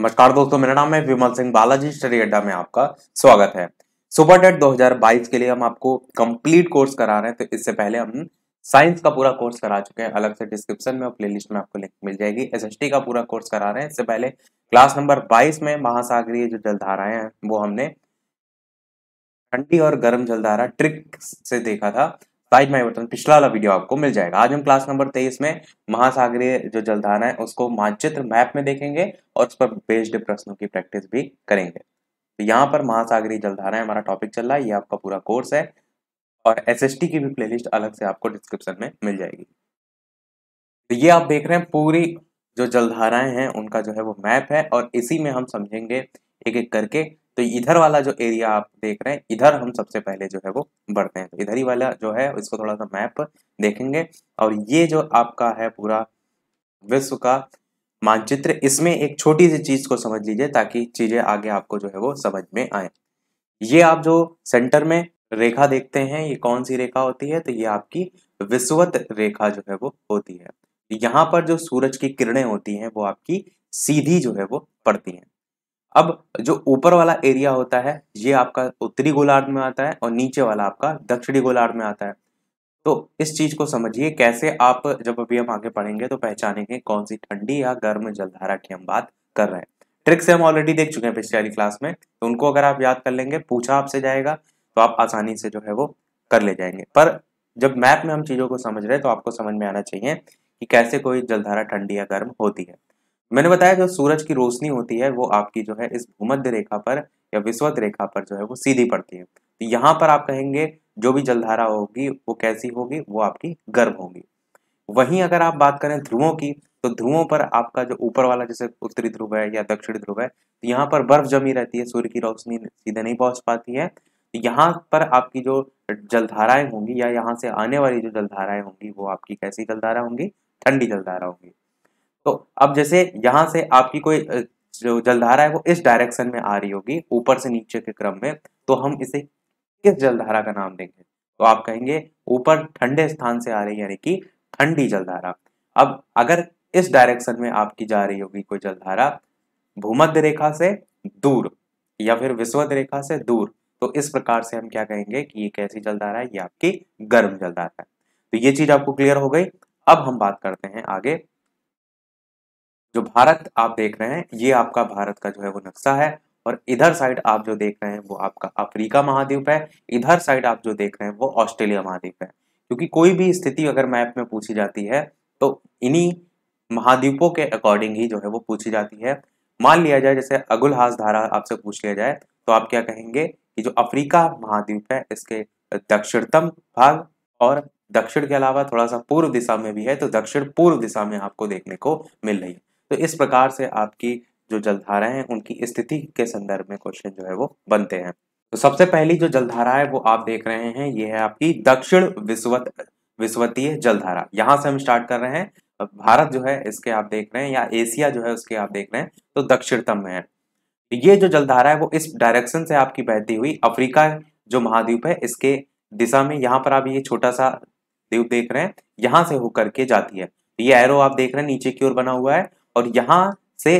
नमस्कार दोस्तों, मेरा नाम है विमल सिंह। बालाजी स्टडी अड्डा में आपका स्वागत है। सुपर टेट 2022 के लिए हम आपको कंप्लीट कोर्स करा रहे हैं। तो इससे पहले हम साइंस का पूरा कोर्स करा चुके हैं। अलग से डिस्क्रिप्शन में और प्लेलिस्ट में आपको लिंक मिल जाएगी। एसएसटी का पूरा कोर्स करा रहे हैं। इससे पहले क्लास नंबर 22 में महासागरीय जो जलधाराएं हैं वो हमने ठंडी और गर्म जलधारा ट्रिक से देखा था। साइड में बटन पिछला वाला वीडियो आपको मिल जाएगा। आज हम क्लास नंबर 23 में महासागरीय जो जलधारा है उसको मानचित्र मैप में देखेंगे और उस पर बेस्ड प्रश्नों की प्रैक्टिस भी करेंगे। तो यहाँ पर महासागरीय जलधारा हमारा टॉपिक चल रहा है। ये आपका पूरा कोर्स है और एसएसटी की भी प्लेलिस्ट अलग से आपको डिस्क्रिप्शन में मिल जाएगी। तो ये आप देख रहे हैं पूरी जो जलधाराएं हैं उनका जो है वो मैप है और इसी में हम समझेंगे एक एक करके। तो इधर वाला जो एरिया आप देख रहे हैं, इधर हम सबसे पहले जो है वो बढ़ते हैं। तो इधर ही वाला जो है इसको थोड़ा सा मैप देखेंगे और ये जो आपका है पूरा विश्व का मानचित्र, इसमें एक छोटी सी चीज को समझ लीजिए ताकि चीजें आगे आपको जो है वो समझ में आए। ये आप जो सेंटर में रेखा देखते हैं, ये कौन सी रेखा होती है? तो ये आपकी विषुवत रेखा जो है वो होती है। यहाँ पर जो सूरज की किरणें होती हैं वो आपकी सीधी जो है वो पड़ती हैं। अब जो ऊपर वाला एरिया होता है ये आपका उत्तरी गोलार्ध में आता है और नीचे वाला आपका दक्षिणी गोलार्ध में आता है। तो इस चीज को समझिए कैसे आप जब अभी हम आगे पढ़ेंगे तो पहचानेंगे कौन सी ठंडी या गर्म जलधारा की हम बात कर रहे हैं। ट्रिक से हम ऑलरेडी देख चुके हैं पिछली वाली क्लास में, तो उनको अगर आप याद कर लेंगे, पूछा आपसे जाएगा तो आप आसानी से जो है वो कर ले जाएंगे। पर जब मैप में हम चीजों को समझ रहे हैं तो आपको समझ में आना चाहिए कि कैसे कोई जलधारा ठंडी या गर्म होती है। मैंने बताया जो सूरज की रोशनी होती है वो आपकी जो है इस भूमध्य रेखा पर या विषुवत रेखा पर जो है वो सीधी पड़ती है। तो यहाँ पर आप कहेंगे जो भी जलधारा होगी वो कैसी होगी? वो आपकी गर्म होगी। वहीं अगर आप बात करें ध्रुवों की, तो ध्रुवों पर आपका जो ऊपर वाला जैसे उत्तरी ध्रुव है या दक्षिणी ध्रुव है, तो यहाँ पर बर्फ जमी रहती है, सूर्य की रोशनी सीधे नहीं पहुंच पाती है। तो यहाँ पर आपकी जो जलधाराएं होंगी या यहाँ से आने वाली जो जलधाराएं होंगी वो आपकी कैसी जलधारा होंगी? ठंडी जलधारा होंगी। तो अब जैसे यहाँ से आपकी कोई जो जलधारा है वो इस डायरेक्शन में आ रही होगी ऊपर से नीचे के क्रम में, तो हम इसे किस जलधारा का नाम देंगे? तो आप कहेंगे ऊपर ठंडे स्थान से आ रही है यानी कि ठंडी जलधारा। अब अगर इस डायरेक्शन में आपकी जा रही होगी कोई जलधारा भूमध्य रेखा से दूर या फिर विषुवत रेखा से दूर, तो इस प्रकार से हम क्या कहेंगे कि ये कैसी जलधारा है? ये आपकी गर्म जलधारा है। तो ये चीज आपको क्लियर हो गई। अब हम बात करते हैं आगे। जो भारत आप देख रहे हैं ये आपका भारत का जो है वो नक्शा है और इधर साइड आप जो देख रहे हैं वो आपका अफ्रीका महाद्वीप है। इधर साइड आप जो देख रहे हैं वो ऑस्ट्रेलिया महाद्वीप है। क्योंकि कोई भी स्थिति अगर मैप में पूछी जाती है तो इन्हीं महाद्वीपों के अकॉर्डिंग ही जो है वो पूछी जाती है। मान लिया जाए जैसे अगुलहास धारा आपसे पूछ लिया जाए तो आप क्या कहेंगे कि जो अफ्रीका महाद्वीप है इसके दक्षिणतम भाग और दक्षिण के अलावा थोड़ा सा पूर्व दिशा में भी है, तो दक्षिण पूर्व दिशा में आपको देखने को मिल रही है। तो इस प्रकार से आपकी जो जलधाराएं हैं उनकी स्थिति के संदर्भ में क्वेश्चन जो है वो बनते हैं। तो सबसे पहली जो जलधारा है वो आप देख रहे हैं ये है आपकी दक्षिण विषुवतीय जलधारा। यहां से हम स्टार्ट कर रहे हैं। भारत जो है इसके आप देख रहे हैं या एशिया जो है उसके आप देख रहे हैं तो दक्षिणतम में है। ये जो जलधारा है वो इस डायरेक्शन से आपकी बहती हुई अफ्रीका जो महाद्वीप है इसके दिशा में, यहाँ पर आप ये छोटा सा द्वीप देख रहे हैं, यहाँ से होकर के जाती है। ये एरो आप देख रहे हैं नीचे की ओर बना हुआ है और यहाँ से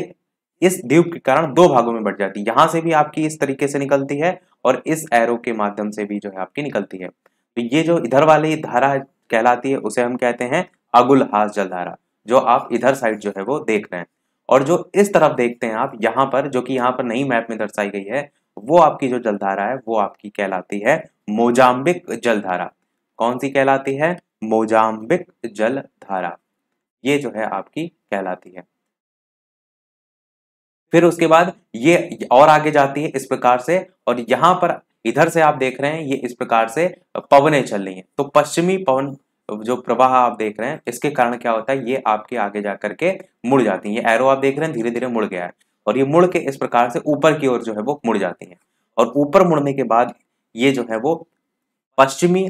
इस द्वीप के कारण दो भागों में बढ़ जाती है। यहाँ से भी आपकी इस तरीके से निकलती है और इस एरो के माध्यम से भी जो है आपकी निकलती है। तो ये जो इधर वाली धारा कहलाती है उसे हम कहते हैं अगुलहास जलधारा, जो आप इधर साइड जो है वो देख रहे हैं। और जो इस तरफ देखते हैं आप यहाँ पर, जो कि यहाँ पर नई मैप में दर्शाई गई है, वो आपकी जो जलधारा है वो आपकी कहलाती है मोजाम्बिक जलधारा। कौन सी कहलाती है? मोजाम्बिक जलधारा। ये जो है आपकी कहलाती है। फिर उसके बाद ये और आगे जाती है इस प्रकार से और यहाँ पर इधर से आप देख रहे हैं ये इस प्रकार से पवनें चल रही हैं। तो पश्चिमी पवन जो प्रवाह आप देख रहे हैं इसके कारण क्या होता है, ये आपके आगे जा करके मुड़ जाती है। ये एरो आप देख रहे हैं धीरे धीरे मुड़ गया है और ये मुड़ के इस प्रकार से ऊपर की ओर जो है वो मुड़ जाती है। और ऊपर मुड़ने के बाद ये जो है वो पश्चिमी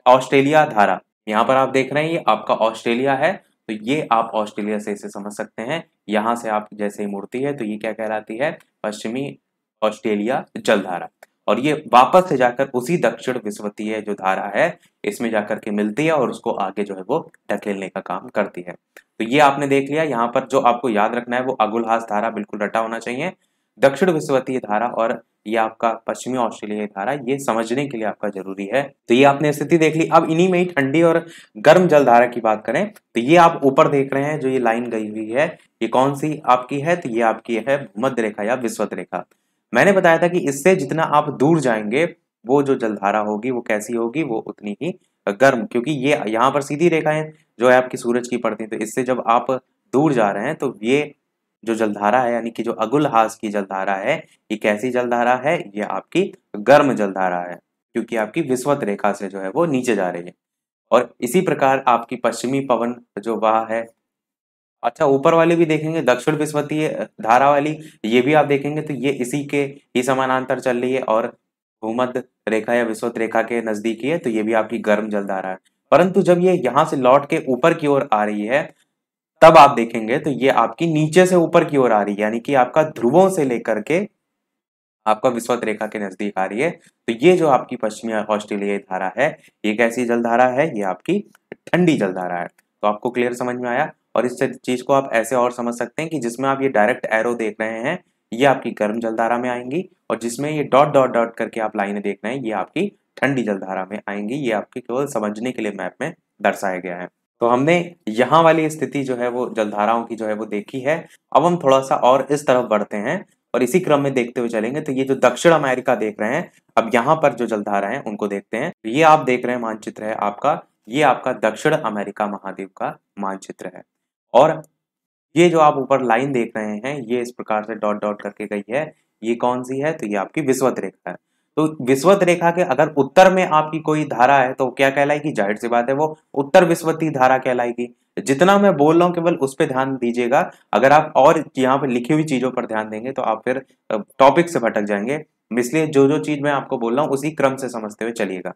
ऑस्ट्रेलिया धारा, यहाँ पर आप देख रहे हैं ये आपका ऑस्ट्रेलिया है। तो ये आप ऑस्ट्रेलिया से इसे समझ सकते हैं। यहाँ से आप जैसे ही मुड़ती है तो ये क्या कहलाती है? पश्चिमी ऑस्ट्रेलिया जलधारा। और ये वापस से जाकर उसी दक्षिण विषुवतीय जो धारा है इसमें जाकर के मिलती है और उसको आगे जो है वो ढकेलने का काम करती है। तो ये आपने देख लिया। यहाँ पर जो आपको याद रखना है वो अगुलहास धारा बिल्कुल रटा होना चाहिए, दक्षिण विषुवतीय धारा और ये आपका पश्चिमी ऑस्ट्रेलियाई धारा, ये समझने के लिए आपका जरूरी है। तो ये आपने स्थिति देख ली। अब इन्हीं में ही ठंडी और गर्म जल धारा की बात करें तो ये आप ऊपर देख रहे हैं जो ये लाइन गई हुई है, ये कौन सी आपकी है? तो ये आपकी है भूमध्य रेखा या विषुवत रेखा। मैंने बताया था कि इससे जितना आप दूर जाएंगे वो जो जलधारा होगी वो कैसी होगी, वो उतनी ही गर्म, क्योंकि ये यहाँ पर सीधी रेखाएं जो है आपकी सूरज की पड़ती है, तो इससे जब आप दूर जा रहे हैं तो ये जो जलधारा है यानी कि जो अगुलहास की जलधारा है, ये कैसी जलधारा है? ये आपकी गर्म जलधारा है, क्योंकि आपकी विषुवत रेखा से जो है वो नीचे जा रही है। और इसी प्रकार आपकी पश्चिमी पवन जो वह है, अच्छा ऊपर वाली भी देखेंगे दक्षिण विषुवतीय धारा वाली, ये भी आप देखेंगे तो ये इसी के ही समानांतर चल रही है और भूमध्य रेखा या विषुवत रेखा के नजदीकी है, तो ये भी आपकी गर्म जलधारा है। परंतु जब ये यहाँ से लौट के ऊपर की ओर आ रही है तब आप देखेंगे तो ये आपकी नीचे से ऊपर की ओर आ रही है, यानी कि आपका ध्रुवों से लेकर के आपका विषुवत रेखा के नजदीक आ रही है। तो ये जो आपकी पश्चिमी ऑस्ट्रेलियाई धारा है, ये कैसी जलधारा है? ये आपकी ठंडी जलधारा है। तो आपको क्लियर समझ में आया? और इस चीज को आप ऐसे और समझ सकते हैं कि जिसमें आप ये डायरेक्ट एरो देख रहे हैं ये आपकी गर्म जलधारा में आएंगी, और जिसमें ये डॉट डॉट डॉट करके आप लाइनें देख रहे हैं ये आपकी ठंडी जलधारा में आएंगी। ये आपके केवल समझने के लिए मैप में दर्शाया गया है। तो हमने यहाँ वाली स्थिति जो है वो जलधाराओं की जो है वो देखी है। अब हम थोड़ा सा और इस तरफ बढ़ते हैं और इसी क्रम में देखते हुए चलेंगे। तो ये जो दक्षिण अमेरिका देख रहे हैं, अब यहाँ पर जो जलधारा है उनको देखते हैं। ये आप देख रहे हैं मानचित्र है आपका, ये आपका दक्षिण अमेरिका महाद्वीप का मानचित्र है। और ये जो आप ऊपर लाइन देख रहे हैं ये इस प्रकार से डॉट डॉट करके गई है, ये कौन सी है? तो ये आपकी विषुवत रेखा है। तो विषुवत रेखा के अगर उत्तर में आपकी कोई धारा है तो क्या कहलाएगी? जाहिर सी बात है वो उत्तर विषुवतीय धारा कहलाएगी। जितना मैं बोल रहा हूँ केवल उस पर ध्यान दीजिएगा। अगर आप और यहाँ पे लिखी हुई चीजों पर ध्यान देंगे तो आप फिर टॉपिक से भटक जाएंगे। इसलिए जो जो चीज मैं आपको बोल रहा हूँ उसी क्रम से समझते हुए चलिएगा।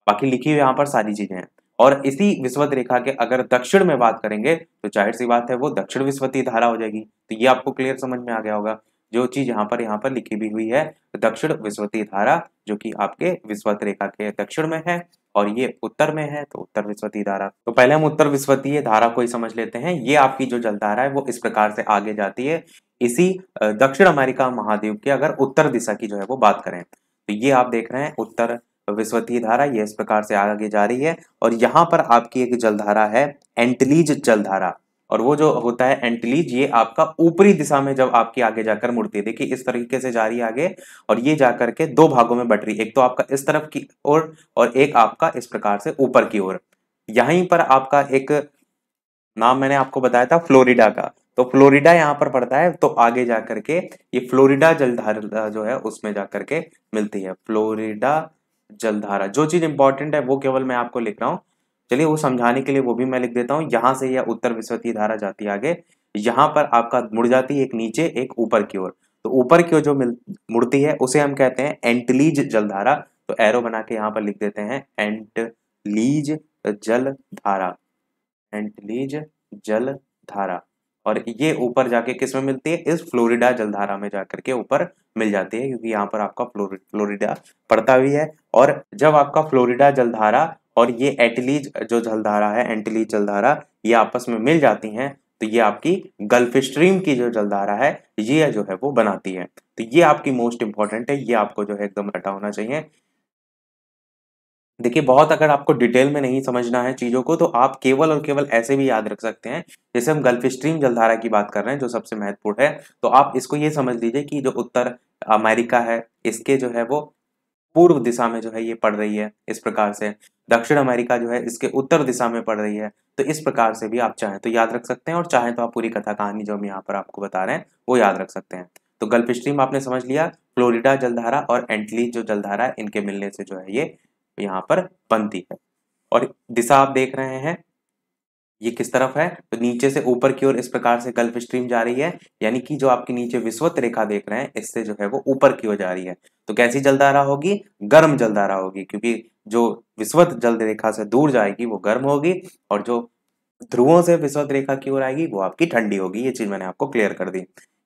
बाकी लिखी हुई यहाँ पर सारी चीजें हैं। और इसी विषुवत रेखा के अगर दक्षिण में बात करेंगे तो जाहिर सी बात है वो दक्षिण विषुवतीय धारा हो जाएगी। तो ये आपको क्लियर समझ में आ गया होगा। जो चीज यहाँ पर लिखी भी हुई है दक्षिण विषुवतीय धारा, जो कि आपके विषुवत रेखा के दक्षिण में है, और ये उत्तर में है तो उत्तर विषुवतीय धारा। तो पहले हम उत्तर विषुवतीय धारा को ही समझ लेते हैं। ये आपकी जो जलधारा है वो इस प्रकार से आगे जाती है इसी दक्षिण अमेरिका महाद्वीप के अगर उत्तर दिशा की जो है वो बात करें तो ये आप देख रहे हैं उत्तर विषुवतीय धारा, ये इस प्रकार से आगे जा रही है। और यहाँ पर आपकी एक जलधारा है एंटिलीज जलधारा, और वो जो होता है एंटिलीज ये आपका ऊपरी दिशा में जब आपकी आगे जाकर मुड़ती है, देखिए इस तरीके से जा रही है आगे, और ये जाकर के दो भागों में बट रही है, एक तो आपका इस तरफ की ओर और एक आपका इस प्रकार से ऊपर की ओर। यहीं पर आपका एक नाम मैंने आपको बताया था फ्लोरिडा का, तो फ्लोरिडा यहाँ पर पड़ता है। तो आगे जाकर के ये फ्लोरिडा जलधारा जो है उसमें जाकर के मिलती है फ्लोरिडा जलधारा। जो चीज इंपॉर्टेंट है वो केवल मैं आपको लिख रहा हूँ, चलिए वो समझाने के लिए वो भी मैं लिख देता हूँ। यहाँ से यह उत्तर विषुवतीय धारा जाती है आगे, यहाँ पर आपका मुड़ जाती है एक नीचे एक ऊपर की ओर। तो ऊपर की ओर जो मुड़ती है उसे हम कहते हैं एंटलीज जलधारा। तो एरो बना के यहाँ पर लिख देते हैं एंटलीज जलधारा, एंटलीज जलधारा। और ये ऊपर जाके किस में मिलती है? इस फ्लोरिडा जलधारा में जाकर के ऊपर मिल जाती है, क्योंकि यहाँ पर आपका फ्लोरिडा पड़ता भी है। और जब आपका फ्लोरिडा जलधारा और ये एंटिलीज जो जलधारा है, एंटिलीज जलधारा, ये आपस में मिल जाती हैं तो ये आपकी गल्फ स्ट्रीम की जो जलधारा है ये जो है वो बनाती है। तो ये आपकी मोस्ट इंपॉर्टेंट है, ये आपको जो है एकदम रटा होना चाहिए। देखिए बहुत अगर आपको डिटेल में नहीं समझना है चीजों को तो आप केवल और केवल ऐसे भी याद रख सकते हैं। जैसे हम गल्फ स्ट्रीम जलधारा की बात कर रहे हैं जो सबसे महत्वपूर्ण है, तो आप इसको ये समझ लीजिए कि जो उत्तर अमेरिका है इसके जो है वो पूर्व दिशा में जो है ये पड़ रही है इस प्रकार से, दक्षिण अमेरिका जो है इसके उत्तर दिशा में पड़ रही है। तो इस प्रकार से भी आप चाहें तो याद रख सकते हैं, और चाहें तो आप पूरी कथा कहानी जो हम यहाँ पर आपको बता रहे हैं वो याद रख सकते हैं। तो गल्फ स्ट्रीम आपने समझ लिया, फ्लोरिडा जलधारा और एंटलीज जो जलधारा है इनके मिलने से जो है ये यहाँ पर बनती है। और दिशा आप देख रहे हैं ये किस तरफ है? तो नीचे से ऊपर की ओर इस प्रकार से गल्फ स्ट्रीम जा रही है, यानी कि जो आपके नीचे विषुवत रेखा देख रहे हैं इससे जो है वो ऊपर की ओर जा रही है। तो कैसी जलधारा होगी? गर्म जलधारा होगी, क्योंकि जो विषुवत जल रेखा से दूर जाएगी वो गर्म होगी, और जो ध्रुवों से विषुवत रेखा की ओर आएगी वो आपकी ठंडी होगी। ये चीज मैंने आपको क्लियर कर दी।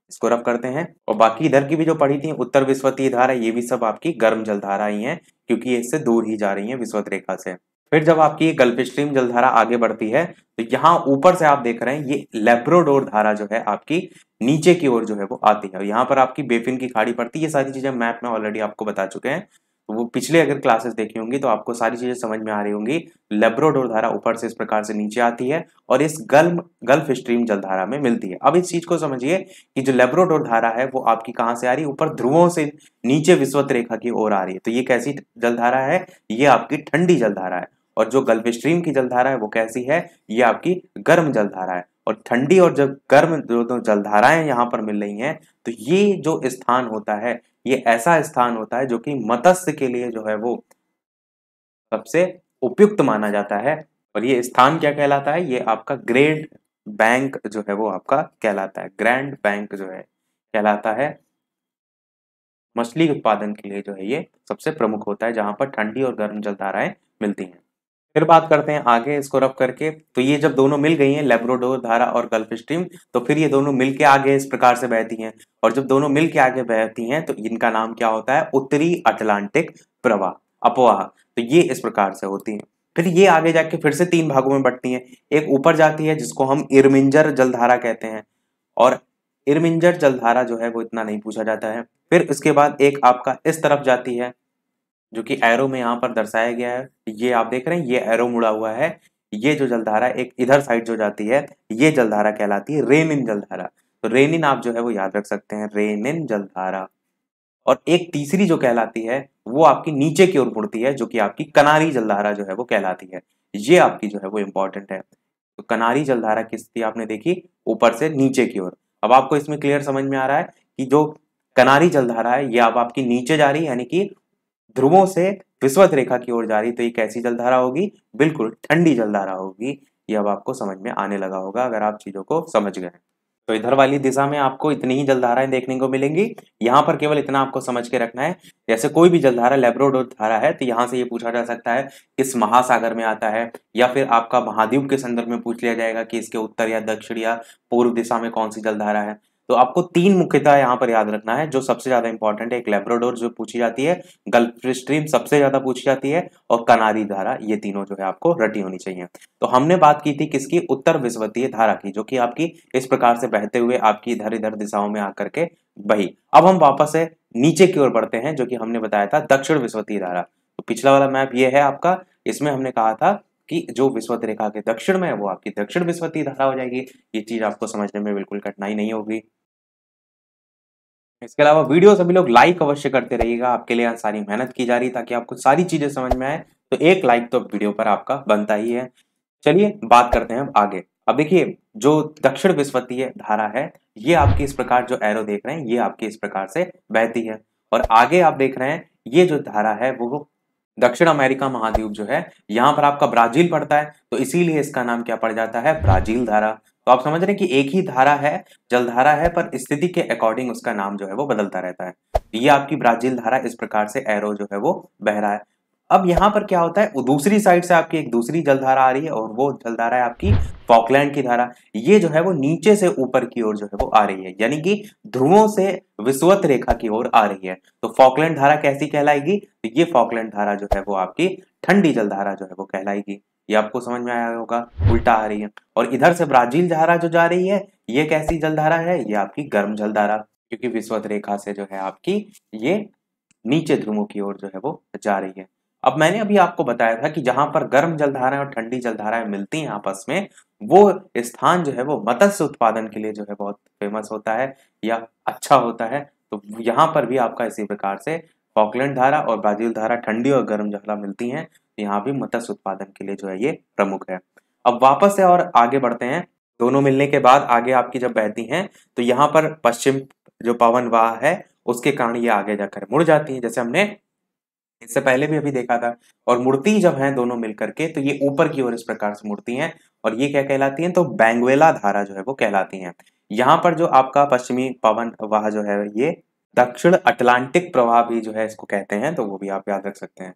इसको रफ करते हैं। और बाकी इधर की भी जो पढ़ी थी उत्तर विषुवतीय धारा, ये भी सब आपकी गर्म जलधारा ही है, क्योंकि ये इससे दूर ही जा रही है विषुवत रेखा से। फिर जब आपकी ये गल्फ स्ट्रीम जलधारा आगे बढ़ती है तो यहाँ ऊपर से आप देख रहे हैं ये लेब्राडोर धारा जो है आपकी नीचे की ओर जो है वो आती है। यहाँ पर आपकी बेफिन की खाड़ी पड़ती है। ये सारी चीजें मैप में ऑलरेडी आपको बता चुके हैं, तो वो पिछले अगर क्लासेस देखी होंगी तो आपको सारी चीजें समझ में आ रही होंगी। लेब्राडोर धारा ऊपर से इस प्रकार से नीचे आती है और इस गल्फ स्ट्रीम जलधारा में मिलती है। अब इस चीज को समझिए कि जो लेब्राडोर धारा है वो आपकी कहाँ से आ रही है, ऊपर ध्रुवों से नीचे विषुवत रेखा की ओर आ रही है। तो ये कैसी जलधारा है, ये आपकी ठंडी जलधारा है। और जो गल्फ स्ट्रीम की जलधारा है वो कैसी है, ये आपकी गर्म जलधारा है। और ठंडी और जब गर्म जो जलधाराएं यहाँ पर मिल रही हैं, तो ये जो स्थान होता है ये ऐसा स्थान होता है जो कि मत्स्य के लिए जो है वो सबसे उपयुक्त माना जाता है। और ये स्थान क्या कहलाता है, ये आपका ग्रेट बैंक जो है वो आपका कहलाता है, ग्रैंड बैंक जो है कहलाता है। मछली उत्पादन के लिए जो है ये सबसे प्रमुख होता है, जहां पर ठंडी और गर्म जलधाराएं मिलती हैं। फिर बात करते हैं आगे इसको रफ करके। तो ये जब दोनों मिल गई हैं, लेब्राडोर धारा और गल्फ स्ट्रीम, तो फिर ये दोनों मिलके आगे इस प्रकार से बहती हैं। और जब दोनों मिलके आगे बहती हैं तो इनका नाम क्या होता है, उत्तरी अटलांटिक प्रवाह, अपवाह। तो ये इस प्रकार से होती है। फिर ये आगे जाके फिर से तीन भागों में बंटती हैं। एक ऊपर जाती है जिसको हम इरमिंजर जलधारा कहते हैं, और इरमिंजर जलधारा जो है वो इतना नहीं पूछा जाता है। फिर उसके बाद एक आपका इस तरफ जाती है, जो कि एरो में यहाँ पर दर्शाया गया है। ये आप देख रहे हैं, ये एरो मुड़ा हुआ है। ये जो जलधारा एक इधर साइड जो जाती है, ये जलधारा कहलाती है रेनिन जलधारा। तो रेनिन आप जो है वो याद रख सकते हैं, रेनिन जलधारा। और एक तीसरी जो कहलाती है वो आपकी नीचे की ओर मुड़ती है, जो कि आपकी कनारी जलधारा जो है वो कहलाती है। ये आपकी जो है वो इंपॉर्टेंट है। तो कनारी जलधारा किस थी आपने देखी, ऊपर से नीचे की ओर। अब आपको इसमें क्लियर समझ में आ रहा है कि जो कनारी जलधारा है ये अब आपकी नीचे जा रही है, यानी कि ध्रुवों से विषुवत रेखा की ओर जा रही। तो ये कैसी जलधारा होगी, बिल्कुल ठंडी जलधारा होगी। ये अब आपको समझ में आने लगा होगा अगर आप चीजों को समझ गए। तो इधर वाली दिशा में आपको इतनी ही जलधाराएं देखने को मिलेंगी। यहाँ पर केवल इतना आपको समझ के रखना है, जैसे कोई भी जलधारा लेब्राडोर धारा है तो यहाँ से ये पूछा जा सकता है किस महासागर में आता है, या फिर आपका महाद्वीप के संदर्भ में पूछ लिया जाएगा कि इसके उत्तर या दक्षिण या पूर्व दिशा में कौन सी जलधारा है। तो आपको तीन मुख्यतः यहाँ पर याद रखना है जो सबसे ज्यादा इंपॉर्टेंट है। एक लेब्राडोर जो पूछी जाती है, गल्फ स्ट्रीम सबसे ज्यादा पूछी जाती है, और कनारी धारा। ये तीनों जो है आपको रटी होनी चाहिए। तो हमने बात की थी किसकी, उत्तर विषुवतीय धारा की, जो कि आपकी इस प्रकार से बहते हुए आपकी इधर इधर दिशाओं में आकर के बही। अब हम वापस से नीचे की ओर बढ़ते हैं, जो कि हमने बताया था दक्षिण विषुवतीय धारा। तो पिछला वाला मैप ये है आपका, इसमें हमने कहा था कि जो विषुवत रेखा के दक्षिण में है वो आपकी दक्षिण विषुवतीय धारा हो जाएगी। ये चीज आपको समझने में बिल्कुल कठिनाई नहीं होगी। इसके अलावा वीडियो सभी लोग लाइक अवश्य करते रहिएगा, आपके लिए सारी मेहनत की जा रही ताकि आपको सारी चीजें समझ में आए। तो एक लाइक तो वीडियो पर आपका बनता ही है। चलिए बात करते हैं अब आगे। अब देखिए जो दक्षिण विषुवतीय धारा है ये आपकी इस प्रकार, जो एरो देख रहे हैं ये आपकी इस प्रकार से बहती है। और आगे आप देख रहे हैं ये जो धारा है वो दक्षिण अमेरिका महाद्वीप जो है, यहाँ पर आपका ब्राजील पड़ता है, तो इसीलिए इसका नाम क्या पड़ जाता है, ब्राजील धारा। तो आप समझ रहे हैं कि एक ही धारा है, जलधारा है, पर स्थिति के अकॉर्डिंग उसका नाम जो है वो बदलता रहता है। ये आपकी ब्राजील धारा इस प्रकार से एरो जो है वो बह रहा है। अब यहाँ पर क्या होता है, वो दूसरी साइड से आपकी एक दूसरी जलधारा आ रही है, और वो जलधारा है आपकी फॉकलैंड की धारा। ये जो है वो नीचे से ऊपर की ओर जो है वो आ रही है, यानी कि ध्रुवों से विषुवत रेखा की ओर आ रही है। तो फॉकलैंड धारा कैसी कहलाएगी, तो ये फॉकलैंड धारा जो है वो आपकी ठंडी जलधारा जो है वो कहलाएगी। ये आपको समझ में आया होगा, उल्टा आ रही है। और इधर से ब्राजील धारा जो जा रही है ये कैसी जलधारा है, ये आपकी गर्म जलधारा, क्योंकि विषुवत रेखा से जो है आपकी ये नीचे ध्रुवों की ओर जो है वो जा रही है। अब मैंने अभी आपको बताया था कि जहां पर गर्म जलधाराएं और ठंडी जलधाराएं मिलती हैं आपस में, वो स्थान जो है वो मत्स्य उत्पादन के लिए जो है बहुत फेमस होता है या अच्छा होता है। तो यहाँ पर भी आपका इसी प्रकार से फॉकलैंड धारा और ब्राजील धारा ठंडी और गर्म जलधारा मिलती हैं। यहाँ भी मत्स्य उत्पादन के लिए जो है ये प्रमुख है। अब वापस से और आगे बढ़ते हैं। दोनों मिलने के बाद आगे आपकी जब बहती हैं तो यहाँ पर पश्चिम जो पवन वाह है उसके कारण ये आगे जाकर मुड़ जाती है, जैसे हमने इससे पहले भी अभी देखा था। और मुड़ती जब हैं दोनों मिलकर के तो ये ऊपर की ओर इस प्रकार से मुड़ती हैं, और ये क्या कहलाती हैं, तो बैंगवेला धारा जो है वो कहलाती हैं। यहाँ पर जो आपका पश्चिमी पवन वाह जो है ये दक्षिण अटलांटिक प्रवाह भी जो है इसको कहते हैं, तो वो भी आप याद रख सकते हैं।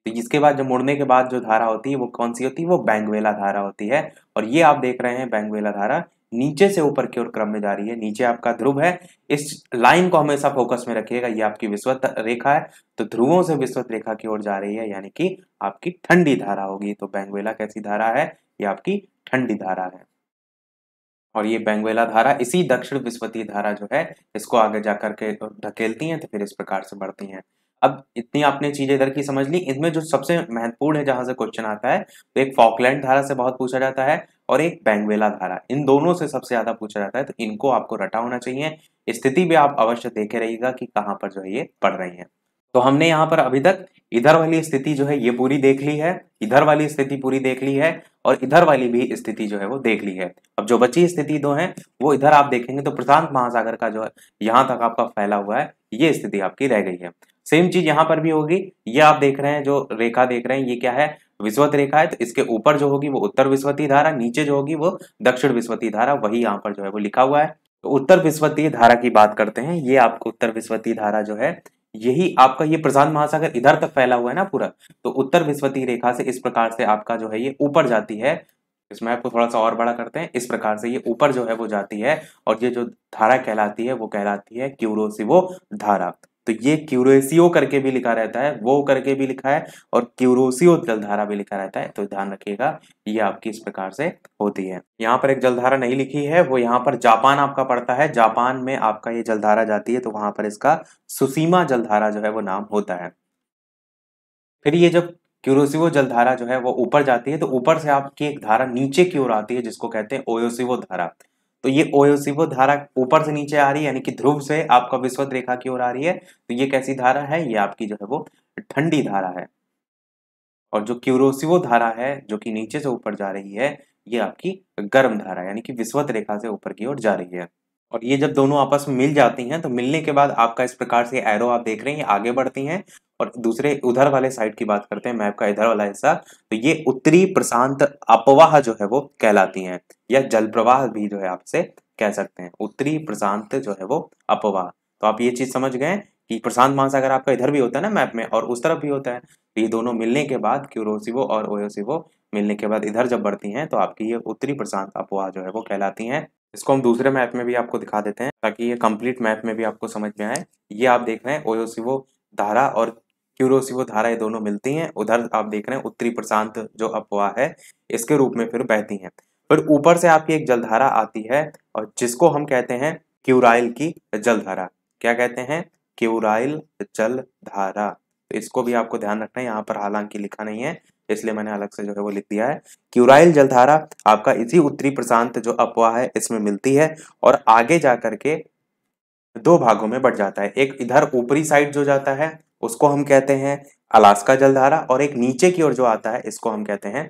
तो इसके बाद जो मुड़ने के बाद जो धारा होती है वो कौन सी होती है, वो बैंगवेला धारा होती है। और ये आप देख रहे हैं बैंगवेला धारा, नीचे से ऊपर की ओर क्रम में जा रही है, नीचे आपका ध्रुव है, इस लाइन को हमेशा फोकस में रखिएगा, ये आपकी विषुवत रेखा है, तो ध्रुवों से विषुवत रेखा की ओर जा रही है, यानी कि आपकी ठंडी धारा होगी। तो बेंगुएला कैसी धारा है? ये आपकी ठंडी धारा है। और ये बेंगुएला धारा इसी दक्षिण विषुवतीय धारा जो है इसको आगे जाकर के ढकेलती हैं, तो फिर इस प्रकार से बढ़ती हैं। अब इतनी आपने चीजें इधर की समझ ली। इनमें जो सबसे महत्वपूर्ण है जहां से क्वेश्चन आता है, तो एक फॉकलैंड धारा से बहुत पूछा जाता है और एक बेंगुएला धारा, इन दोनों से सबसे ज्यादा पूछा जाता है, तो इनको आपको रटा होना चाहिए। स्थिति भी आप अवश्य देखे रहिएगा कि कहाँ पर जो है ये पढ़ रही है। तो हमने यहाँ पर अभी तक इधर वाली स्थिति जो है ये पूरी देख ली है, इधर वाली स्थिति पूरी देख ली है, और इधर वाली भी स्थिति जो है वो देख ली है। अब जो बची स्थिति दो है वो इधर आप देखेंगे तो प्रशांत महासागर का जो है यहाँ तक आपका फैला हुआ है, ये स्थिति आपकी रह गई है। सेम चीज यहाँ पर भी होगी। ये आप देख रहे हैं, जो रेखा देख रहे हैं ये क्या है? विषुवत रेखा है, तो इसके ऊपर जो होगी वो उत्तर विषुवतीय धारा, नीचे जो होगी वो दक्षिण विषुवतीय धारा, वही यहाँ पर जो है वो लिखा हुआ है। तो उत्तर विषुवतीय धारा की बात करते हैं। ये आपको उत्तर विषुवतीय धारा जो है, यही आपका ये प्रशांत महासागर इधर तक फैला हुआ है ना पूरा, तो उत्तर विषुवतीय रेखा से इस प्रकार से आपका जो है ये ऊपर जाती है। इस मैप को थोड़ा सा और बड़ा करते हैं, इस प्रकार से ये ऊपर जो है वो जाती है, और ये जो धारा कहलाती है वो कहलाती है क्यूरोसिवो धारा। तो ये क्यूरेसियो करके भी लिखा रहता है, वो करके भी लिखा है, और क्यूरोसियो जलधारा भी लिखा रहता है, तो ध्यान रखिएगा ये आपकी इस प्रकार से होती है। यहाँ पर एक जलधारा नहीं लिखी है, वो यहाँ पर जापान आपका पड़ता है, जापान में आपका ये जलधारा जाती है, तो वहां पर इसका सुसीमा जलधारा जो है वो नाम होता है। फिर ये जब क्यूरोसिवो जलधारा जो है वो ऊपर जाती है, तो ऊपर से आपकी एक धारा नीचे की ओर आती है जिसको कहते हैं ओयोसिवो धारा। तो ये ओयोसिवो धारा ऊपर से नीचे आ रही है, यानी कि ध्रुव से आपका विषुवत रेखा की ओर आ रही है, तो ये कैसी धारा है? ये आपकी जो है वो ठंडी धारा है। और जो क्यूरोसिवो धारा है जो कि नीचे से ऊपर जा रही है, ये आपकी गर्म धारा यानी कि विषुवत रेखा से ऊपर की ओर जा रही है। और ये जब दोनों आपस में मिल जाती हैं, तो मिलने के बाद आपका इस प्रकार से एरो आप देख रहे हैं, ये आगे बढ़ती हैं। और दूसरे उधर वाले साइड की बात करते हैं, मैप का इधर वाला हिस्सा, तो ये उत्तरी प्रशांत अपवाह जो है वो कहलाती हैं, या जल प्रवाह भी जो है आपसे कह सकते हैं। उत्तरी प्रशांत जो है वो अपवाह, तो आप ये चीज समझ गए कि प्रशांत महासागर आपका इधर भी होता है ना मैप में, और उस तरफ भी होता है। तो ये दोनों मिलने के बाद, क्यूरोसिवो और ओयोसिवो मिलने के बाद इधर जब बढ़ती हैं, तो आपकी ये उत्तरी प्रशांत अपवाह जो है वो कहलाती हैं। इसको हम दूसरे मैप में भी आपको दिखा देते हैं ताकि ये कंप्लीट मैप में भी आपको समझ में आए। ये आप देख रहे हैं ओयोसिवो धारा और क्यूरोसिवो धारा, ये दोनों मिलती हैं। उधर आप देख रहे हैं उत्तरी प्रशांत जो अपवाह है, इसके रूप में फिर बहती हैं। फिर ऊपर से आपकी एक जलधारा आती है, और जिसको हम कहते हैं क्यूराइल की जलधारा। क्या कहते हैं? क्यूराइल जलधारा। तो इसको भी आपको ध्यान रखना है, यहाँ पर हालांकि लिखा नहीं है इसलिए मैंने अलग से जो है वो लिख दिया है। क्यूराइल जलधारा आपका इसी उत्तरी प्रशांत जो अपवाह है इसमें मिलती है, और आगे जाकर के दो भागों में बढ़ जाता है। एक इधर ऊपरी साइड जो जाता है उसको हम कहते हैं अलास्का जलधारा, और एक नीचे की ओर जो आता है इसको हम कहते हैं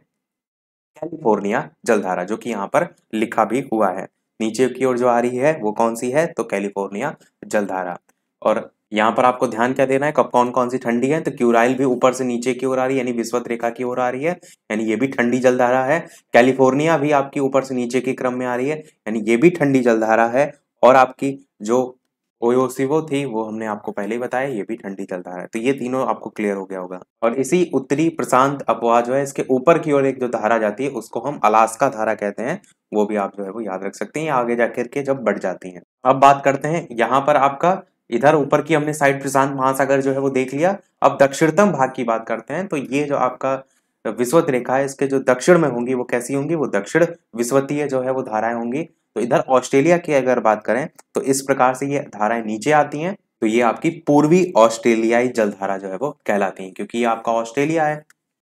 कैलिफोर्निया जलधारा, जो कि यहाँ पर लिखा भी हुआ है। नीचे की ओर जो आ रही है वो कौन सी है? तो कैलिफोर्निया जलधारा। और यहाँ पर आपको ध्यान क्या देना है, कब कौन कौन सी ठंडी है? तो क्यूराइल भी ऊपर से नीचे की ओर आ रही है, यानी विषुवत रेखा की ओर आ रही है, यानी ये भी ठंडी जलधारा है। कैलिफोर्निया भी आपकी ऊपर से नीचे के क्रम में आ रही है, यानी ये भी ठंडी जलधारा है। और आपकी जो ओयोसिवो थी वो हमने आपको पहले ही बताया, ये भी ठंडी जलधारा है। तो ये तीनों आपको क्लियर हो गया होगा। और इसी उत्तरी प्रशांत अपवाह जो है, इसके ऊपर की ओर एक जो धारा जाती है उसको हम अलास्का धारा कहते हैं, वो भी आप जो है वो याद रख सकते हैं, आगे जाकर के जब बढ़ जाती हैं। अब बात करते हैं यहाँ पर आपका इधर ऊपर की हमने साइड प्रशांत महासागर जो है वो देख लिया। अब दक्षिणतम भाग की बात करते हैं, तो ये जो आपका विषुवत रेखा है इसके जो दक्षिण में होंगी वो कैसी होंगी? वो दक्षिण विषुवतीय जो है वो धाराएं होंगी। तो इधर ऑस्ट्रेलिया की अगर बात करें तो इस प्रकार से ये धाराएं नीचे आती हैं, तो ये आपकी पूर्वी ऑस्ट्रेलियाई जलधारा जो है वो कहलाती है, क्योंकि ये आपका ऑस्ट्रेलिया है,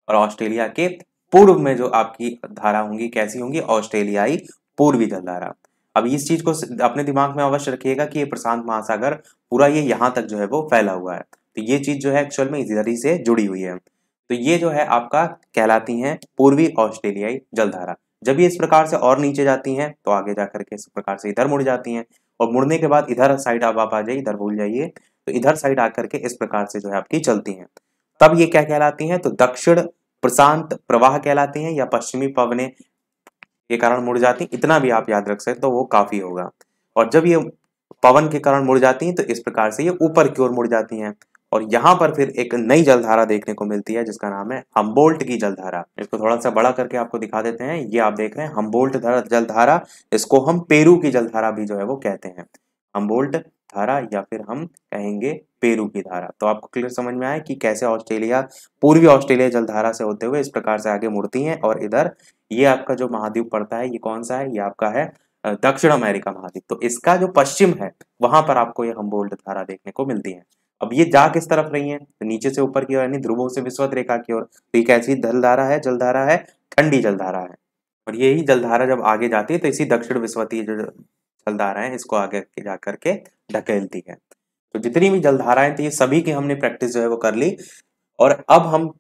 और ऑस्ट्रेलिया के पूर्व में जो आपकी धारा होंगी कैसी होंगी? ऑस्ट्रेलियाई पूर्वी जलधारा। अब इस चीज को अपने दिमाग में अवश्य रखिएगा कि ये प्रशांत महासागर पूरा ये यहाँ तक जो है वो फैला हुआ है, तो ये चीज जो है एक्चुअल में इधर ही से जुड़ी हुई है। तो ये जो है आपका कहलाती हैं पूर्वी ऑस्ट्रेलियाई जलधारा। जब ये इस प्रकार से और नीचे जाती हैं तो आगे जाकर के इस प्रकार से इधर मुड़ जाती हैं, और मुड़ने के बाद इधर साइड अब आप आ जाइए, इधर भूल जाइए, तो इधर साइड आकर के इस प्रकार से जो है आपकी चलती हैं। तब ये क्या कहलाती हैं? तो दक्षिण प्रशांत प्रवाह कहलाती हैं, या पश्चिमी पवने के कारण मुड़ जाती, इतना भी आप याद रख सकते तो वो काफी होगा। और जब ये पवन के कारण मुड़ जाती हैं तो इस प्रकार से ये ऊपर की ओर मुड़ जाती हैं, और यहाँ पर फिर एक नई जलधारा देखने को मिलती है जिसका नाम है हम्बोल्ट की जलधारा। इसको थोड़ा सा बड़ा करके आपको दिखा देते हैं। ये आप देख रहे हैं हम्बोल्ट जलधारा, इसको हम पेरू की जलधारा भी जो है वो कहते हैं। हम्बोल्ट धारा या फिर हम कहेंगे पेरू की धारा। तो आपको क्लियर समझ में आया कि कैसे ऑस्ट्रेलिया, पूर्वी ऑस्ट्रेलिया जलधारा से होते हुए इस प्रकार से आगे मुड़ती हैं। और इधर ये आपका जो महाद्वीप पड़ता है ये कौन सा है, ये आपका है दक्षिण अमेरिका महाद्वीप। तो इसका जो पश्चिम है वहां पर आपको ये हम्बोल्ट धारा देखने को मिलती है। अब ये जा किस तरफ रही है, तो नीचे से ऊपर की ओर यानी ध्रुवों से विषुवत रेखा की ओर। तो ये कैसी जलधारा है, जलधारा है ठंडी जलधारा है। और यही जलधारा जब आगे जाती है तो इसी दक्षिण विषुवतीय जो जलधारा है इसको आगे जा करके ढकेलती है। तो जितनी भी जलधाराएं थी ये सभी की हमने प्रैक्टिस जो है वो कर ली। और अब हम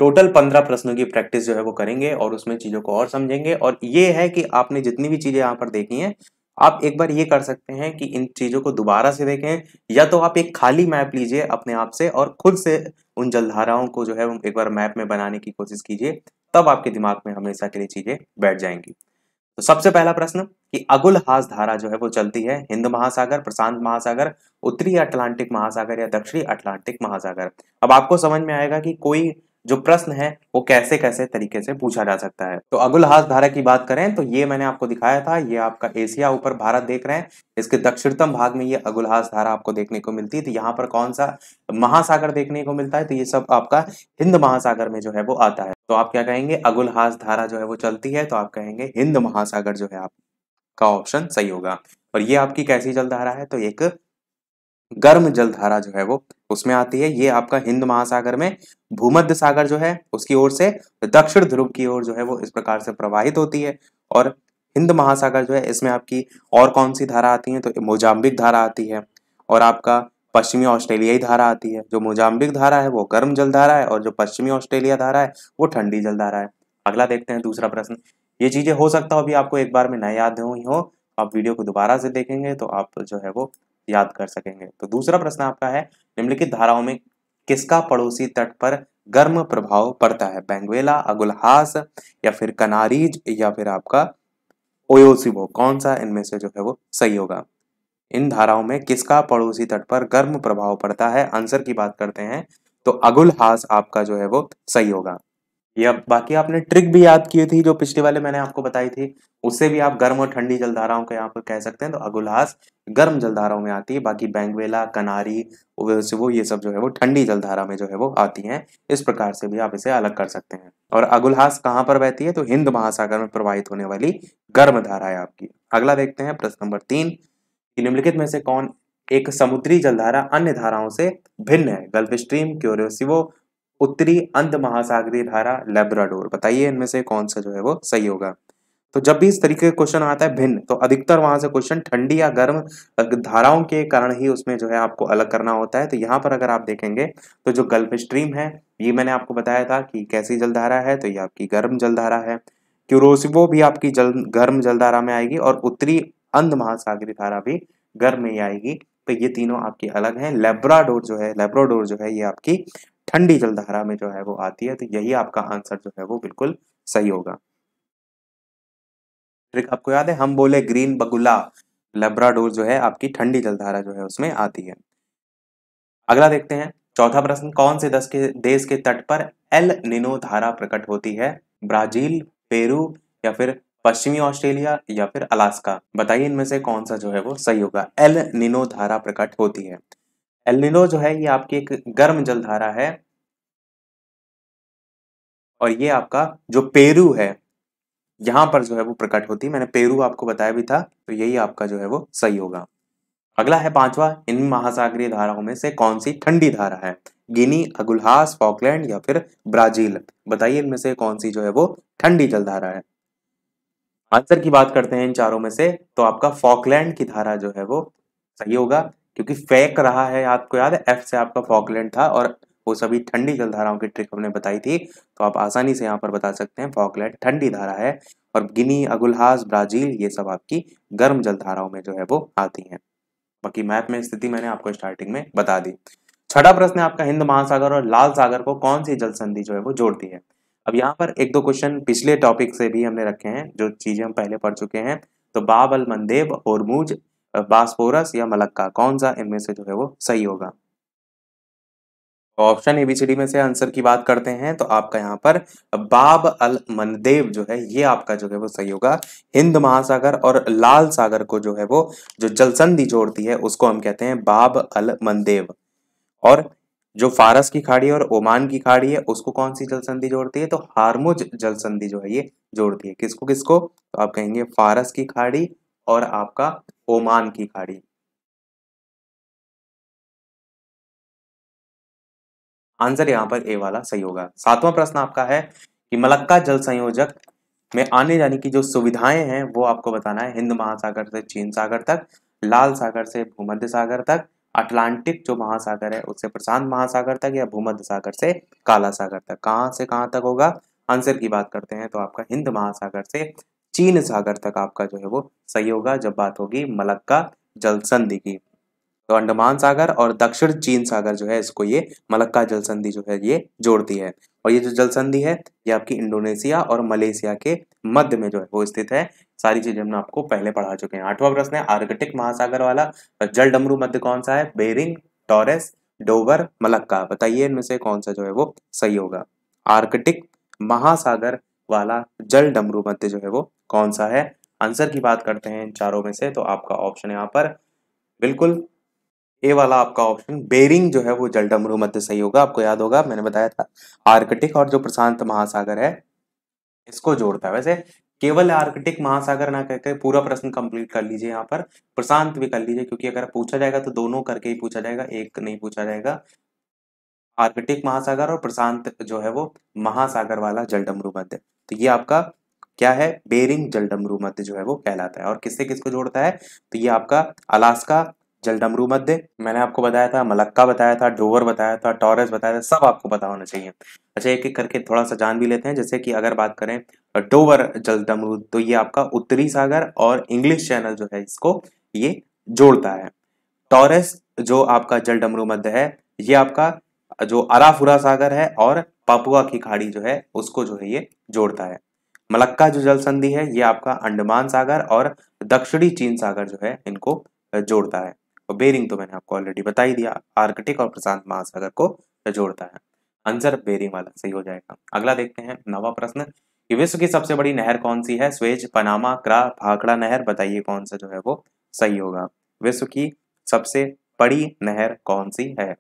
टोटल 15 प्रश्नों की प्रैक्टिस जो है वो करेंगे और उसमें चीजों को और समझेंगे। और ये है कि आपने जितनी भी चीजें यहाँ पर देखी हैं आप एक बार ये कर सकते हैं कि इन चीजों को दोबारा से देखें, या तो आप एक खाली मैप लीजिए अपने आप से और खुद से उन जलधाराओं को जो है एक बार मैप में बनाने की कोशिश कीजिए, तब आपके दिमाग में हमेशा के लिए चीजें बैठ जाएंगी। तो सबसे पहला प्रश्न कि अगुलहास धारा जो है वो चलती है हिंद महासागर, प्रशांत महासागर, उत्तरी अटलांटिक महासागर या दक्षिणी अटलांटिक महासागर। अब आपको समझ में आएगा कि कोई जो प्रश्न है वो कैसे कैसे तरीके से पूछा जा सकता है। तो अगुलहास धारा की बात करें तो ये मैंने आपको दिखाया था, ये आपका एशिया ऊपर भारत देख रहे हैं, इसके दक्षिणतम भाग में ये अगुलहास धारा आपको देखने को मिलती है। तो यहाँ पर कौन सा महासागर देखने को मिलता है, तो ये सब आपका हिंद महासागर में जो है वो आता है। तो आप क्या कहेंगे, अगुलहास धारा जो है वो चलती है, तो आप कहेंगे हिंद महासागर जो है आपका ऑप्शन सही होगा। और ये आपकी कैसी जलधारा है, तो एक गर्म जलधारा जो है वो उसमें आती है। ये आपका हिंद महासागर में भूमध्य सागर जो है उसकी ओर से दक्षिण ध्रुव की ओर जो है वो इस प्रकार से प्रवाहित होती है। और हिंद महासागर जो है इसमें आपकी और कौन सी धारा आती है, तो मोजाम्बिक धारा आती है और आपका पश्चिमी ऑस्ट्रेलियाई धारा आती है। जो मोजाम्बिक धारा है वो गर्म जलधारा है और जो पश्चिमी ऑस्ट्रेलिया धारा है वो ठंडी जलधारा है। अगला देखते हैं दूसरा प्रश्न। ये चीजें हो सकता हो अभी आपको एक बार में न याद हो, आप वीडियो को दोबारा से देखेंगे तो आप जो है वो याद कर सकेंगे। तो दूसरा प्रश्न आपका है निम्नलिखित धाराओं में किसका पड़ोसी तट पर गर्म प्रभाव पड़ता है, बेंगुएला, अगुलहास या फिर कनारीज या फिर आपका ओयोसिबो, कौन सा इनमें से जो है वो सही होगा। इन धाराओं में किसका पड़ोसी तट पर गर्म प्रभाव पड़ता है, आंसर की बात करते हैं तो अगुलहास आपका जो है वो सही होगा। या बाकी आपने ट्रिक भी याद की थी जो पिछले वाले मैंने आपको बताई थी, उससे भी आप गर्म और ठंडी जलधाराओं को यहाँ पर कह सकते हैं। तो अगुलहास गर्म जलधाराओं में आती है, बाकी बेंगुएला, कनारी, वो ये सब जो है वो ठंडी जलधारा में जो है वो आती हैं। इस प्रकार से भी आप इसे अलग कर सकते हैं। और अगुलहास कहाँ पर बहती है, तो हिंद महासागर में प्रवाहित होने वाली गर्म धारा है आपकी। अगला देखते हैं प्रश्न नंबर 3 कि निम्नलिखित में से कौन एक समुद्री जलधारा अन्य धाराओं से भिन्न है, गल्फ स्ट्रीम, क्यूरेसिबो, उत्तरी अंध महासागरीय धारा, लेब्राडोर। बताइए इनमें से कौन सा जो है वो सही होगा। तो जब भी इस तरीके का क्वेश्चन आता है भिन्न, तो अधिकतर वहां से क्वेश्चन ठंडी या गर्म धाराओं के कारण ही उसमें जो है आपको अलग करना होता है। तो यहाँ पर अगर आप देखेंगे तो जो गल्फ स्ट्रीम है ये मैंने आपको बताया था कि कैसी जलधारा है, तो ये आपकी गर्म जलधारा है। क्यूरोसिबो भी आपकी गर्म जलधारा में आएगी और उत्तरी अंध महासागरीय धारा भी गर्म में ही आएगी। तो ये तीनों आपकी अलग हैं। लेब्राडोर जो है ये आपकी ठंडी जलधारा में जो है वो आती है। तो यही आपका आंसर जो है वो बिल्कुल सही होगा। ट्रिक आपको याद है, हम बोले ग्रीन बगुला, लेब्राडोर जो है आपकी ठंडी जलधारा जो है उसमें आती है। अगला देखते हैं चौथा प्रश्न, कौन से देश के तट पर एल निनो धारा प्रकट होती है, ब्राजील, पेरू या फिर पश्चिमी ऑस्ट्रेलिया या फिर अलास्का। बताइए इनमें से कौन सा जो है वो सही होगा। एल निनो धारा प्रकट होती है। एल निनो जो है ये आपकी एक गर्म जलधारा है और ये आपका जो पेरू है यहां पर जो है वो प्रकट होती है। मैंने पेरू आपको बताया भी था, तो यही आपका जो है वो सही होगा। अगला है पांचवा, इन महासागरीय धाराओं में से कौन सी ठंडी धारा है, गिनी, अगुलहास, फॉकलैंड या फिर ब्राजील। बताइए इनमें से कौन सी जो है वो ठंडी जलधारा है। आंसर की बात करते हैं इन चारों में से, तो आपका फॉकलैंड की धारा जो है वो सही होगा, क्योंकि फेक रहा है, आपको याद है एफ से आपका फॉकलैंड था और वो सभी ठंडी जलधाराओं की ट्रिक हमने बताई थी। तो आप आसानी से यहाँ पर बता सकते हैं फॉकलैंड ठंडी धारा है और गिनी, अगुलहास, ब्राजील ये सब आपकी गर्म जलधाराओं में जो है वो आती हैं। बाकी मैप में स्थिति मैंने आपको स्टार्टिंग में बता दी। छठा प्रश्न है आपका, हिंद महासागर और लाल सागर को कौन सी जल संधि जो है वो जोड़ती है। अब यहाँ पर एक दो क्वेश्चन पिछले टॉपिक से भी हमने रखे हैं, जो चीजें हम पहले पढ़ चुके हैं। तो बाब अल मंदेब, होर्मुज, बास्फोरस या मलक्का, कौन सा इनमें से जो है वो सही होगा। ऑप्शन एबीसीडी में से आंसर की बात करते हैं तो आपका यहाँ पर बाब अल मंदेब जो है ये आपका जो है वो सही होगा। हिंद महासागर और लाल सागर को जो है वो जो जलसंधि जोड़ती है उसको हम कहते हैं बाब अल मंदेब। और जो फारस की खाड़ी और ओमान की खाड़ी है उसको कौन सी जलसंधि जोड़ती है, तो हारमुज जलसंधि जो है ये जोड़ती है। किसको किसको, तो आप कहेंगे फारस की खाड़ी और आपका ओमान की खाड़ी। आंसर यहाँ पर ए वाला सही होगा। सातवां प्रश्न आपका है कि मलक्का जल संयोजक में आने जाने की जो सुविधाएं हैं वो आपको बताना है। हिंद महासागर से चीन सागर तक, लाल सागर से भूमध्य सागर तक, अटलांटिक जो महासागर है उससे प्रशांत महासागर तक, या भूमध्य सागर से काला सागर तक। कहाँ से कहाँ तक होगा, आंसर की बात करते हैं तो आपका हिंद महासागर से चीन सागर तक आपका जो है वो सही होगा जब बात होगी मलक्का जल संधि की। तो अंडमान सागर और दक्षिण चीन सागर जो है इसको ये मलक्का जल संधि जो है ये जोड़ती है। और ये जो जल संधि है ये आपकी इंडोनेशिया और मलेशिया के मध्य में जो है वो स्थित है। सारी चीजें हमने आपको पहले पढ़ा चुके हैं। आठवां प्रश्न है आर्कटिक महासागर वाला जल डमरू मध्य कौन सा है, बेरिंग, टॉरेस, डोवर, मलक्का। बताइए इनमें से कौन सा जो है वो सही होगा। आर्कटिक महासागर वाला जल डमरू मध्य जो है वो कौन सा है। आंसर की बात करते हैं इन चारों में से तो आपका ऑप्शन यहाँ पर बिल्कुल ए वाला आपका ऑप्शन बेरिंग जो है वो जलडमरू मध्य सही होगा। आपको याद होगा मैंने बताया था आर्कटिक और जो प्रशांत महासागर है इसको जोड़ता है। वैसे केवल आर्कटिक महासागर ना कहकर पूरा प्रश्न कंप्लीट कर लीजिए, यहाँ पर प्रशांत भी कर लीजिए, क्योंकि अगर पूछा जाएगा तो दोनों करके ही पूछा जाएगा, एक नहीं पूछा जाएगा। आर्कटिक महासागर और प्रशांत जो है वो महासागर वाला जलडमरू मध्य, तो ये आपका क्या है, बेरिंग जलडमरू मध्य जो है वो कहलाता है। और किससे किसको जोड़ता है, तो ये आपका अलास्का जलडमरू मध्य, मैंने आपको बताया था, मलक्का बताया था, डोवर बताया था, टॉरस बताया था, सब आपको पता होना चाहिए। अच्छा एक एक करके थोड़ा सा जान भी लेते हैं। जैसे कि अगर बात करें डोवर जलडमरू, तो ये आपका उत्तरी सागर और इंग्लिश चैनल जो है इसको ये जोड़ता है। टॉरस जो आपका जलडमरू मध्य है ये आपका जो अराफुरा सागर है और पापुआ की खाड़ी जो है उसको जो है ये जोड़ता है। मलक्का जो जल संधि है ये आपका अंडमान सागर और दक्षिणी चीन सागर जो है इनको जोड़ता है। और बेरिंग तो मैंने आपको ऑलरेडी बता ही दिया, आर्कटिक और प्रशांत महासागर को जोड़ता है। आंसर बेरिंग वाला सही हो जाएगा। अगला देखते हैं नवा प्रश्न कि विश्व की सबसे बड़ी नहर कौन सी है, स्वेज, पनामा, क्रा, भाखड़ा नहर। बताइए कौन सा जो है वो सही होगा। विश्व की सबसे बड़ी नहर कौन सी है।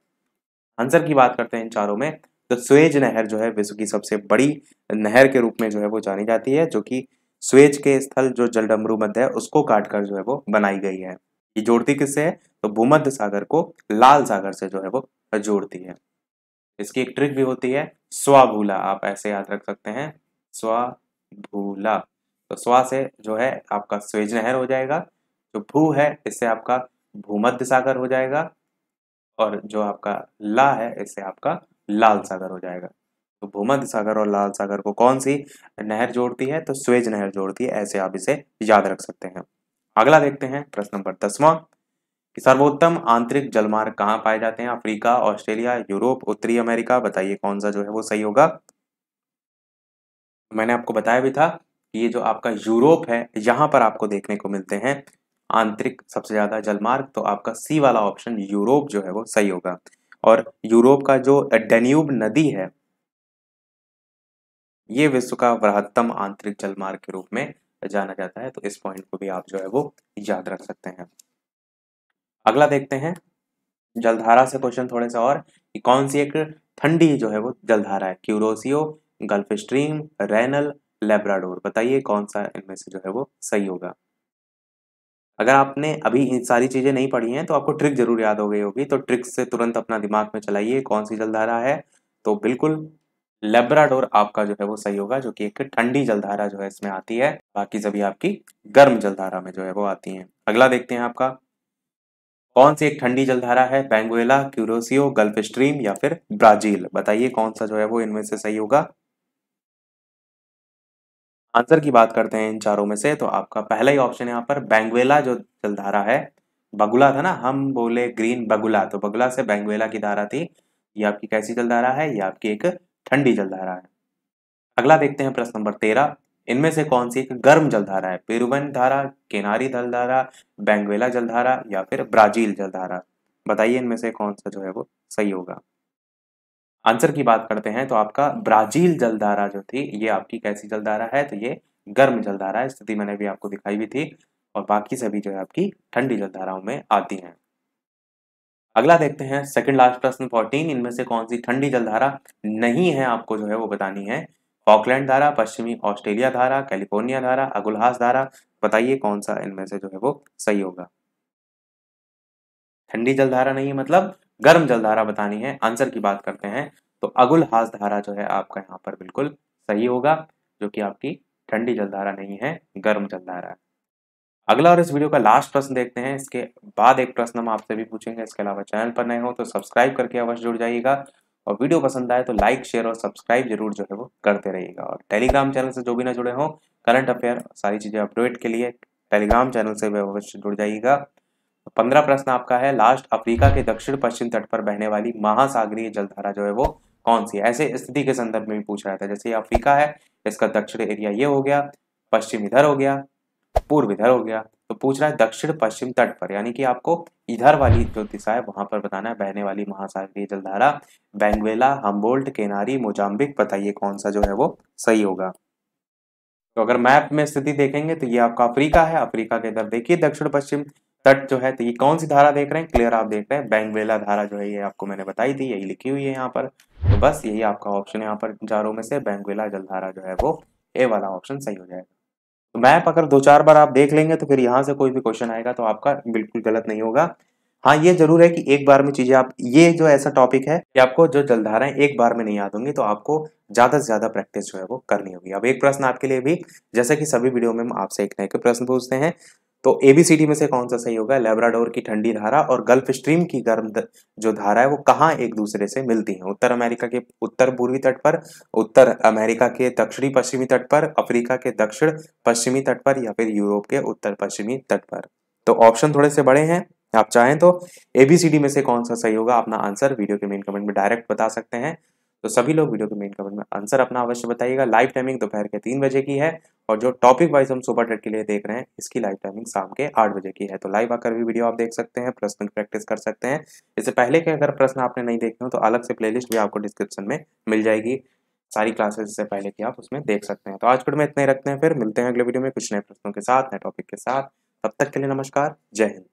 आंसर की बात करते हैं इन चारों में तो स्वेज नहर जो है विश्व की सबसे बड़ी नहर के रूप में जो है वो जानी जाती है, जो कि स्वेज के स्थल जो जलडमरू मध्य है उसको काटकर जो है वो बनाई गई है। ये जोड़ती किससे है, तो भूमध्य सागर को लाल सागर से जो है वो जोड़ती है। इसकी एक ट्रिक भी होती है स्वाभूला, आप ऐसे याद रख सकते हैं स्वाभूला। तो स्वा से जो है आपका स्वेज नहर हो जाएगा, जो भू है इससे आपका भूमध्य सागर हो जाएगा, और जो आपका ला है इससे आपका लाल सागर हो जाएगा। तो भूमध्य सागर और लाल सागर को कौन सी नहर जोड़ती है, तो स्वेज नहर जोड़ती है, ऐसे आप इसे याद रख सकते हैं। अगला देखते हैं प्रश्न नंबर 10वां कि सर्वोत्तम आंतरिक जलमार्ग कहाँ पाए जाते हैं, अफ्रीका, ऑस्ट्रेलिया, यूरोप, उत्तरी अमेरिका। बताइए कौन सा जो है वो सही होगा। मैंने आपको बताया भी था कि ये जो आपका यूरोप है यहाँ पर आपको देखने को मिलते हैं आंतरिक सबसे ज्यादा जलमार्ग, तो आपका सी वाला ऑप्शन यूरोप जो है वो सही होगा। और यूरोप का जो डेन्यूब नदी है ये विश्व का बृहत्तम आंतरिक जलमार्ग के रूप में जाना जाता है, तो इस पॉइंट को भी आप जो है वो याद रख सकते हैं। अगला देखते हैं जलधारा से क्वेश्चन थोड़े से और कि कौन सी एक ठंडी जो है वो जलधारा है, Kuroshio, gulf stream, renal, Labrador. बताइए कौन सा इनमें से जो है वो सही होगा। अगर आपने अभी इन सारी चीजें नहीं पढ़ी हैं तो आपको ट्रिक जरूर याद हो गई होगी, तो ट्रिक से तुरंत अपना दिमाग में चलाइए कौन सी जलधारा है। तो बिल्कुल लेब्राडोर आपका जो है वो सही होगा, जो कि एक ठंडी जलधारा जो है इसमें आती है, बाकी सभी आपकी गर्म जलधारा में जो है वो आती हैं। अगला देखते हैं आपका कौन सी एक ठंडी जलधारा है, बेंगुएला, क्यूरोसियो, गल्फ स्ट्रीम या फिर ब्राजील। बताइए कौन सा जो है वो इनमें से सही होगा। आंसर की बात करते हैं इन चारों में से तो आपका पहला ही ऑप्शन यहाँ पर बेंगुएला जो जलधारा है, बगुला था ना, हम बोले ग्रीन बगुला, तो बगुला से बेंगुएला की धारा थी। ये आपकी कैसी जलधारा है, ये आपकी एक ठंडी जलधारा है। अगला देखते हैं प्रश्न नंबर 13, इनमें से कौन सी एक गर्म जलधारा है, पेरुवन धारा, केनारी जलधारा, बेंगुएला जलधारा या फिर ब्राजील जलधारा। बताइए इनमें से कौन सा जो है वो सही होगा। आंसर की बात करते हैं तो आपका ब्राजील जलधारा जो थी ये आपकी कैसी जलधारा है, तो ये गर्म जलधारा है। स्थिति मैंने भी आपको दिखाई भी थी, और बाकी सभी जो है आपकी ठंडी जलधाराओं में आती हैं। अगला देखते हैं सेकंड लास्ट प्रश्न 14, इनमें से कौन सी ठंडी जलधारा नहीं है, आपको जो है वो बतानी है। फॉकलैंड धारा, पश्चिमी ऑस्ट्रेलिया धारा, कैलिफोर्निया धारा, अगुलहास धारा, बताइए कौन सा इनमें से जो है वो सही होगा। ठंडी जलधारा नहीं है मतलब गर्म जलधारा बतानी है। आंसर की बात करते हैं तो अगुलहास धारा जो है आपका यहाँ पर बिल्कुल सही होगा, जो कि आपकी ठंडी जलधारा नहीं है, गर्म जलधारा है। अगला और इस वीडियो का लास्ट प्रश्न देखते हैं, इसके बाद एक प्रश्न हम आपसे भी पूछेंगे। इसके अलावा चैनल पर नए हो तो सब्सक्राइब करके अवश्य जुड़ जाइएगा, और वीडियो पसंद आए तो लाइक शेयर और सब्सक्राइब जरूर जो है वो करते रहिएगा। और टेलीग्राम चैनल से जो भी ना जुड़े हो, करंट अफेयर सारी चीजें अपडेट के लिए टेलीग्राम चैनल से भी अवश्य जुड़ जाइएगा। 15 प्रश्न आपका है, लास्ट अफ्रीका के दक्षिण पश्चिम तट पर बहने वाली महासागरीय जलधारा जो है वो कौन सी है। ऐसे स्थिति के संदर्भ में भी पूछ रहा था, जैसे ये अफ्रीका है, इसका दक्षिण एरिया ये हो गया, पश्चिम इधर हो गया, पूर्व इधर हो गया, तो पूछ रहा है दक्षिण पश्चिम तट पर, यानी कि आपको इधर वाली जो दिशा है वहां पर बताना है बहने वाली महासागरीय जलधारा। बेंगवेला, हम्बोल्ट, केनारी, मोजाम्बिक, बताइए कौन सा जो है वो सही होगा। तो अगर मैप में स्थिति देखेंगे तो ये आपका अफ्रीका है, अफ्रीका के इधर देखिए दक्षिण पश्चिम तट जो है, तो ये कौन सी धारा देख रहे हैं, क्लियर आप देख रहे हैं बेंगवेला धारा जो है, ये आपको मैंने बताई थी, यही लिखी हुई है यहाँ पर। तो बस यही आपका ऑप्शन यहाँ पर चारों में से बेंगवेला जलधारा जो है वो ए वाला ऑप्शन सही हो जाएगा। तो मैप अगर 2-4 बार आप देख लेंगे तो फिर यहाँ से कोई भी क्वेश्चन आएगा तो आपका बिल्कुल गलत नहीं होगा। हाँ, ये जरूर है कि एक बार में चीजें आप, ये जो ऐसा टॉपिक है कि आपको जो जलधाराएं एक बार में नहीं याद होंगी, तो आपको ज्यादा से ज्यादा प्रैक्टिस जो है वो करनी होगी। अब एक प्रश्न आपके लिए भी, जैसे कि सभी वीडियो में हम आपसे एक नए के प्रश्न पूछते हैं, तो एबीसीडी में से कौन सा सही होगा। लेब्राडोर की ठंडी धारा और गल्फ स्ट्रीम की जो धारा है वो कहाँ एक दूसरे से मिलती है। उत्तर अमेरिका के उत्तर पूर्वी तट पर, उत्तर अमेरिका के दक्षिणी पश्चिमी तट पर, अफ्रीका के दक्षिण पश्चिमी तट पर, या फिर यूरोप के उत्तर पश्चिमी तट पर। तो ऑप्शन थोड़े से बड़े हैं, आप चाहें तो एबीसीडी में से कौन सा सही होगा अपना आंसर वीडियो के मेन कमेंट में डायरेक्ट बता सकते हैं। तो सभी लोग वीडियो के मेन कमेंट में आंसर अपना अवश्य बताइएगा। लाइव टाइमिंग दोपहर के 3 बजे की है, और जो टॉपिक वाइज हम सुपर टेट के लिए देख रहे हैं इसकी लाइव टाइमिंग शाम के 8 बजे की है। तो लाइव आकर भी वीडियो आप देख सकते हैं, प्रश्न प्रैक्टिस कर सकते हैं। इससे पहले के अगर प्रश्न आपने नहीं देखे हो तो अलग से प्लेलिस्ट भी आपको डिस्क्रिप्शन में मिल जाएगी, सारी क्लासेस इससे पहले की आप उसमें देख सकते हैं। तो आज फिर में इतने ही रखते हैं, फिर मिलते हैं अगले वीडियो में कुछ नए प्रश्नों के साथ, नए टॉपिक के साथ। तब तक के लिए नमस्कार, जय हिंद।